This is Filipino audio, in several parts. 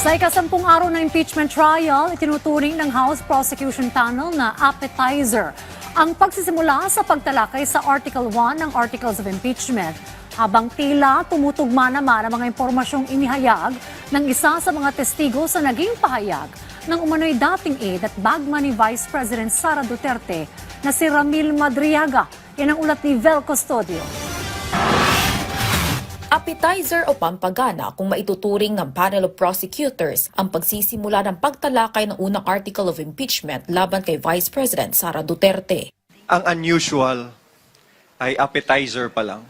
Sa ikasampung araw na impeachment trial, itinuturing ng House Prosecution Panel na appetizer ang pagsisimula sa pagtalakay sa Article 1 ng Articles of Impeachment, habang tila tumutugma naman ang mga impormasyong inihayag ng isa sa mga testigo sa naging pahayag ng umano'y dating aide at bagman ni Vice President Sara Duterte na si Ramil Madriaga. Yan ang ulat ni Vel Custodio. Appetizer o pampagana kung maituturing ng panel of prosecutors ang pagsisimula ng pagtalakay ng unang article of impeachment laban kay Vice President Sara Duterte. Ang unusual ay appetizer pa lang.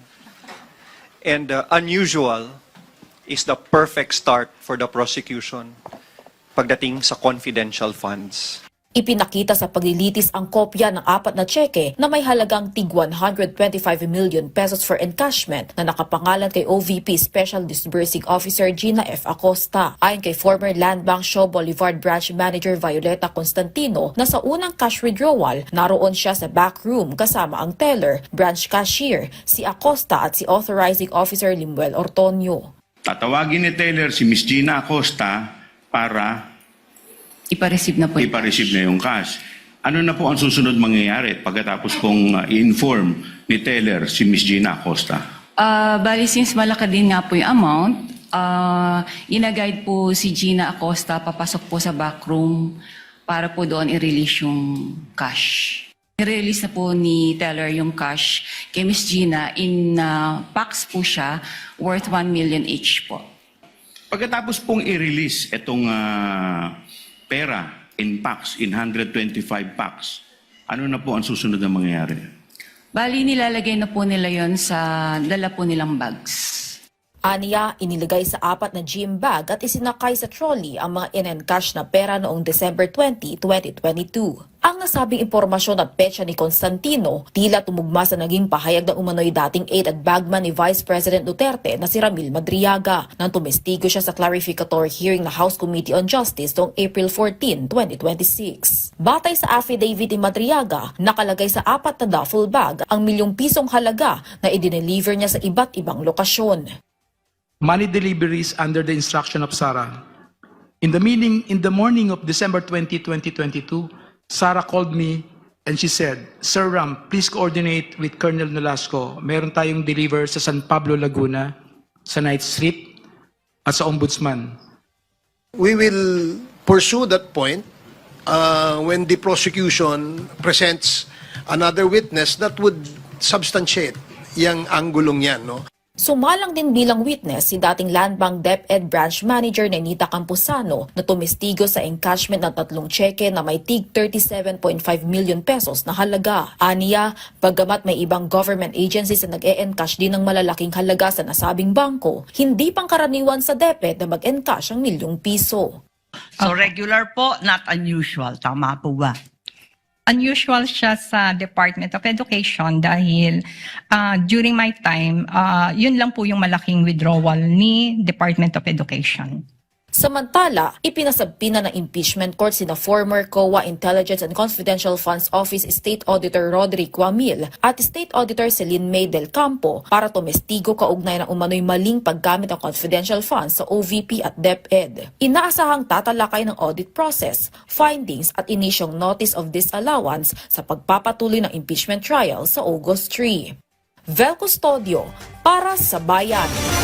And unusual is the perfect start for the prosecution pagdating sa confidential funds. Ipinakita sa paglilitis ang kopya ng 4 na tseke na may halagang tig 125 million pesos for encashment na nakapangalan kay OVP Special Disbursing Officer Gina F. Acosta. Ayon kay former Land Bank Shaw Boulevard Branch Manager Violeta Constantino na sa unang cash withdrawal, naroon siya sa back room kasama ang teller, branch cashier, si Acosta at si Authorizing Officer Limuel Ortonio. Tatawagin ni Taylor si Miss Gina Acosta para ipa-receive na po. ipa-receive na yung cash. Ano na po ang susunod mangyayari pagkatapos pong i-inform ni Taylor si Miss Gina Acosta? Bali, since malaki din nga po yung amount, ina-guide po si Gina Acosta papasok po sa backroom para po doon i-release yung cash. I-release na po ni Taylor yung cash kay Miss Gina in packs po siya worth 1 million each po. Pagkatapos pong i-release itong pera in packs, in 125 packs, ano na po ang susunod na mangyayari? Bali, nilalagay na po nila yon sa dala po nilang bags. Aniya, inilagay sa 4 na gym bag at isinakay sa trolley ang mga in-encash na pera noong December 20, 2022. Ang nasabing impormasyon at petsa ni Constantino tila tumugma sa naging pahayag ng umano'y dating aide at bagman ni Vice President Duterte na si Ramil Madriaga nang tumestigo siya sa clarificatory hearing na House Committee on Justice noong April 14, 2026. Batay sa affidavit ni Madriaga, nakalagay sa 4 na duffel bag ang ₱1,000,000 halaga na idineliver niya sa iba't ibang lokasyon. Money deliveries under the instruction of Sara. In the morning of December 20, 2022, Sara called me and she said, "Sir Ram, please coordinate with Colonel Nolasco. Meron tayong deliver sa San Pablo, Laguna, sa Night Street, at sa Ombudsman." We will pursue that point when the prosecution presents another witness that would substantiate yung anggulong yan, no? Sumalang din bilang witness si dating Land Bank DepEd Branch Manager na Nita Campusano na tumestigo sa encashment ng 3 tseke na may tig 37.5 million pesos na halaga. Aniya, bagamat may ibang government agencies na nag-e-encash din ng malalaking halaga sa nasabing bangko, hindi pangkaraniwan sa DepEd na mag-encash ang ₱1,000,000. So regular po, not unusual. Tama po ba? Unusual siya sa Department of Education dahil during my time, yun lang po yung malaking withdrawal ni Department of Education. Samantala, ipinasabpi na ng impeachment court sina former COA Intelligence and Confidential Funds Office State Auditor Roderick Wamil at State Auditor Celine May Del Campo para tumestigo kaugnay ng umano'y maling paggamit ng confidential funds sa OVP at DepEd. Inaasahang tatalakay ng audit process, findings at inisyong notice of disallowance sa pagpapatuloy ng impeachment trial sa August 3. Vel Custodio para sa Bayan.